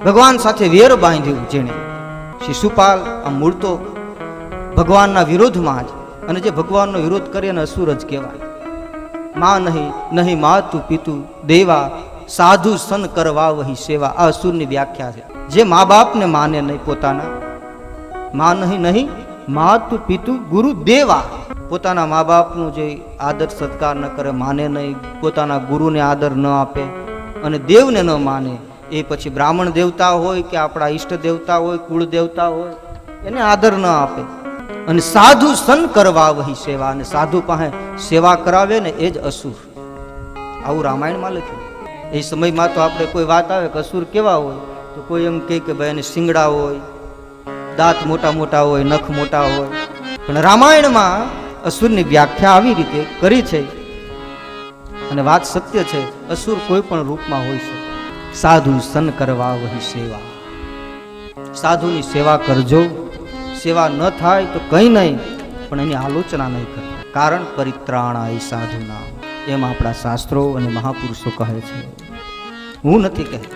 ભગવાન સાથે વેર બાંધ્યું જેણે શિશુપાલ આ મૂળ તો ભગવાનના વિરોધમાં જ, અને જે ભગવાનનો વિરોધ કરે એને અસુર જ કહેવાય. માં નહીં નહીં માતું પિતું દેવા, સાધુ સન કરવા વહી સેવા. આ અસુરની વ્યાખ્યા છે. જે મા બાપને માને નહીં પોતાના, માં નહીં નહીં માતું પિતું ગુરુ દેવા, પોતાના મા બાપનું જે આદર સત્કાર ન કરે, માને નહીં, પોતાના ગુરુને આદર ન આપે અને દેવને ન માને, એ પછી બ્રાહ્મણ દેવતા હોય કે આપણા ઈષ્ટ દેવતા હોય, કુળ દેવતા હોય, એને આદર ન આપે. અને સાધુ સન કરવા વહી સેવા, અને સાધુ પાસે સેવા કરાવે ને એ જ અસુર. આવું રામાયણમાં લખ્યું. એ સમયમાં તો આપણે કોઈ વાત આવે કે અસુર કેવા હોય તો કોઈ એમ કહે કે ભાઈ એને શિંગડા હોય, દાંત મોટા મોટા હોય, નખ મોટા હોય. પણ રામાયણમાં અસુરની વ્યાખ્યા આવી રીતે કરી છે અને વાત સત્ય છે. અસુર કોઈ પણ રૂપમાં હોઈ શકે. સાધુ સન કરવા વહી સેવા, સાધુની સેવા કરજો. સેવા ન થાય તો કંઈ નહીં, પણ એની આલોચના નહીં કરતા. કારણ પરિત્રાણાય સાધુના, એમ આપણા શાસ્ત્રો અને મહાપુરુષો કહે છે. હું નથી કહેતો.